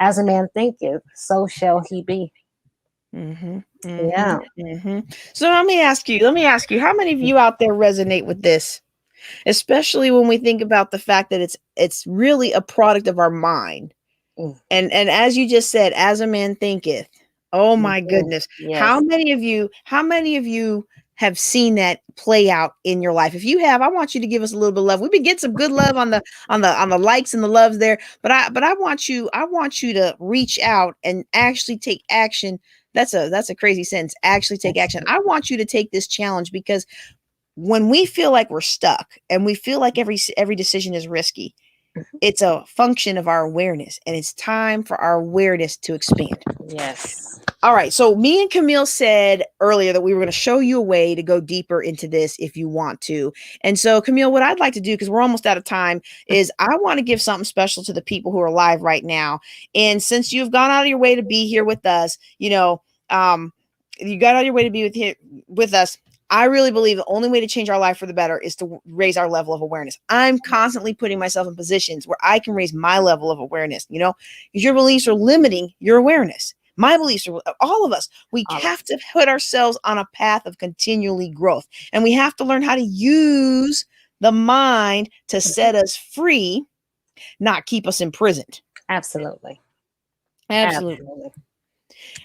As a man thinketh, so shall he be. Yeah. So let me ask you, how many of you out there resonate with this? Especially when we think about the fact that it's really a product of our mind. And as you just said, as a man thinketh. Oh my goodness. Yes. How many of you have seen that play out in your life? If you have, I want you to give us a little bit of love. We've been getting some good love on the likes and the loves there, but I want you to reach out and actually take action. That's a crazy sentence. Actually take action. I want you to take this challenge, because when we feel like we're stuck and we feel like every decision is risky, it's a function of our awareness, and it's time for our awareness to expand. Yes. All right. So me and Kamille said earlier that we were going to show you a way to go deeper into this if you want to. And so, Kamille, what I'd like to do, because we're almost out of time, is I want to give something special to the people who are live right now. And since you've gone out of your way to be here with us, you got out of your way to be with us. I really believe the only way to change our life for the better is to raise our level of awareness. I'm constantly putting myself in positions where I can raise my level of awareness, because your beliefs are limiting your awareness. My beliefs are, all of us, we have to put ourselves on a path of continually growth. And we have to learn how to use the mind to set us free, not keep us imprisoned. Absolutely.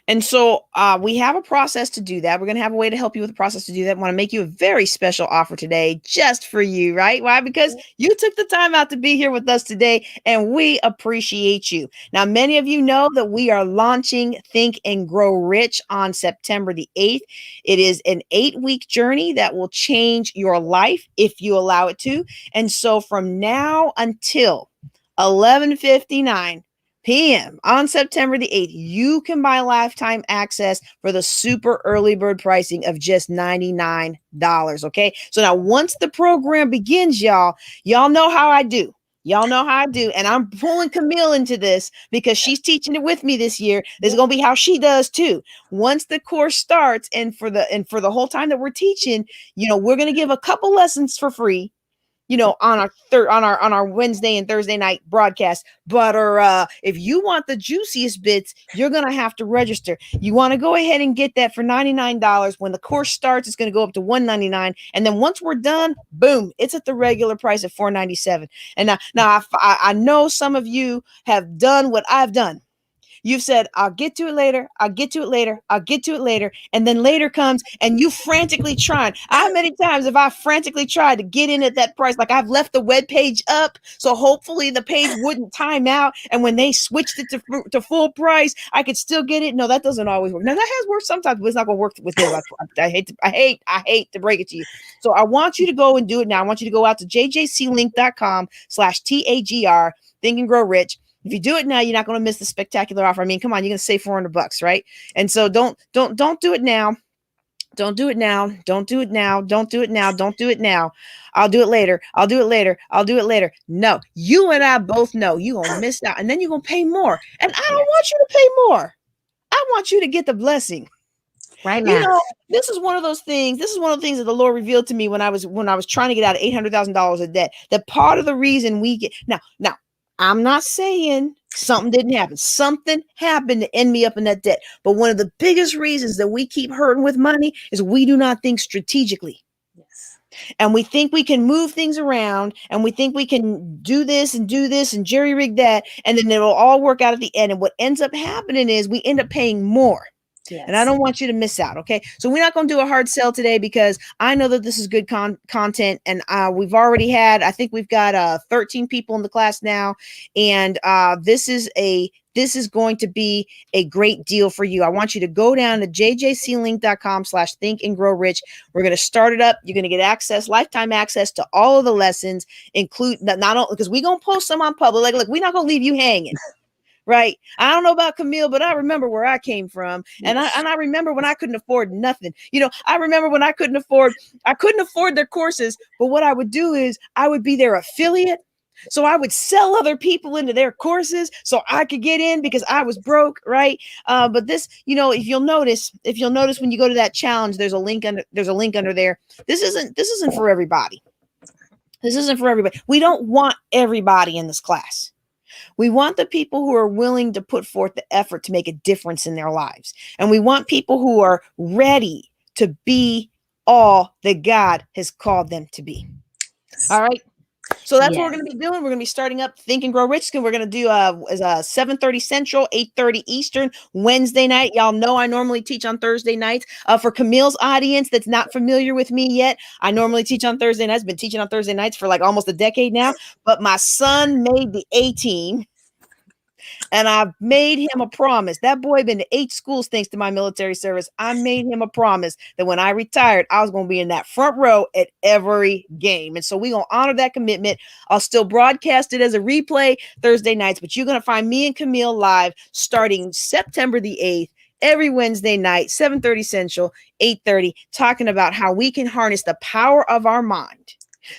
And so we have a process to do that. We're going to have a way to help you with the process to do that. I want to make you a very special offer today just for you, right? Why? Because you took the time out to be here with us today, and we appreciate you. Now, many of you know that we are launching Think and Grow Rich on September the 8th. It is an 8-week journey that will change your life if you allow it to. And so from now until 11:59, p.m. on September the 8th, you can buy lifetime access for the super early bird pricing of just $99. Okay. So now once the program begins, y'all know how I do. Y'all know how I do. And I'm pulling Kamille into this because she's teaching it with me this year. This is going to be how she does too. Once the course starts and for the whole time that we're teaching, we're going to give a couple lessons for free, on our Wednesday and Thursday night broadcast. But if you want the juiciest bits, you're gonna have to register. You want to go ahead and get that for $99. When the course starts, it's gonna go up to $199, and then once we're done, boom, it's at the regular price of $497. And now I know some of you have done what I've done. You've said, I'll get to it later. I'll get to it later. I'll get to it later. And then later comes and you frantically tried. How many times have I frantically tried to get in at that price? Like I've left the web page up. So hopefully the page wouldn't time out. And when they switched it to full price, I could still get it. No, that doesn't always work. Now that has worked sometimes, but it's not going to work with this. I hate to break it to you. So I want you to go and do it now. I want you to go out to jjclink.com/TAGR, Think and Grow Rich. If you do it now, you're not going to miss the spectacular offer. I mean, come on, you're going to save $400, right? And so don't do it now. Don't do it now. Don't do it now. Don't do it now. Don't do it now. I'll do it later. I'll do it later. I'll do it later. No, you and I both know you're going to miss out, and then you're going to pay more. And I don't want you to pay more. I want you to get the blessing. Right now. This is one of those things. This is one of the things that the Lord revealed to me when I was trying to get out of $800,000 of debt. That part of the reason we get now, I'm not saying something didn't happen. Something happened to end me up in that debt. But one of the biggest reasons that we keep hurting with money is we do not think strategically. Yes. And we think we can move things around, and we think we can do this and jerry rig that, and then it'll all work out at the end. And what ends up happening is we end up paying more. Yes. And I don't want you to miss out. Okay. So we're not going to do a hard sell today because I know that this is good content. And we've already had, I think we've got 13 people in the class now. And this is going to be a great deal for you. I want you to go down to jjclink.com/Think and Grow Rich. We're going to start it up. You're going to get lifetime access to all of the lessons, include not only because we're going to post them on public. Like, look, we're not going to leave you hanging. Right. I don't know about Kamille, but I remember where I came from. And I remember when I couldn't afford nothing. I remember when I couldn't afford their courses. But what I would do is I would be their affiliate. So I would sell other people into their courses so I could get in because I was broke. Right. But this, if you'll notice when you go to that challenge, there's a link under there. This isn't for everybody. This isn't for everybody. We don't want everybody in this class. We want the people who are willing to put forth the effort to make a difference in their lives. And we want people who are ready to be all that God has called them to be. All right. So that's what we're going to be doing. We're going to be starting up Think and Grow Rich. We're going to do 7:30 Central, 8:30 Eastern, Wednesday night. Y'all know I normally teach on Thursday nights. For Kamille's audience that's not familiar with me yet, I normally teach on Thursday nights. Been teaching on Thursday nights for like almost a decade now. But my son made the A team. And I've made him a promise. That boy been to 8 schools thanks to my military service. I made him a promise that when I retired, I was going to be in that front row at every game. And so we're going to honor that commitment. I'll still broadcast it as a replay Thursday nights, but you're going to find me and Kamille live starting September the 8th. Every Wednesday night, 7:30 Central, 8:30, talking about how we can harness the power of our mind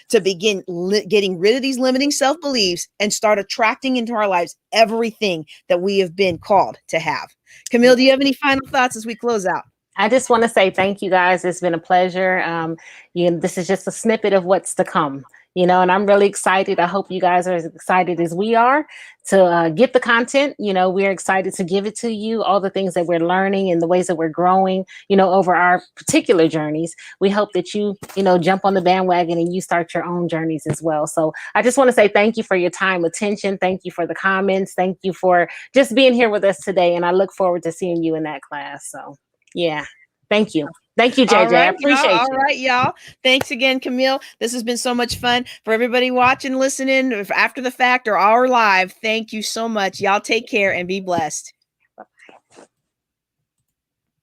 to begin getting rid of these limiting self-beliefs and start attracting into our lives everything that we have been called to have. Kamille, do you have any final thoughts as we close out? I just want to say thank you guys. It's been a pleasure. This is just a snippet of what's to come, and I'm really excited. I hope you guys are as excited as we are to get the content. We're excited to give it to you, all the things that we're learning and the ways that we're growing, over our particular journeys. We hope that you, jump on the bandwagon and you start your own journeys as well. So I just want to say thank you for your time, attention. Thank you for the comments. Thank you for just being here with us today. And I look forward to seeing you in that class. So yeah, thank you. Thank you, JJ. I appreciate you. All right, y'all. Thanks again, Kamille. This has been so much fun. For everybody watching, listening, after the fact or our live, thank you so much. Y'all take care and be blessed.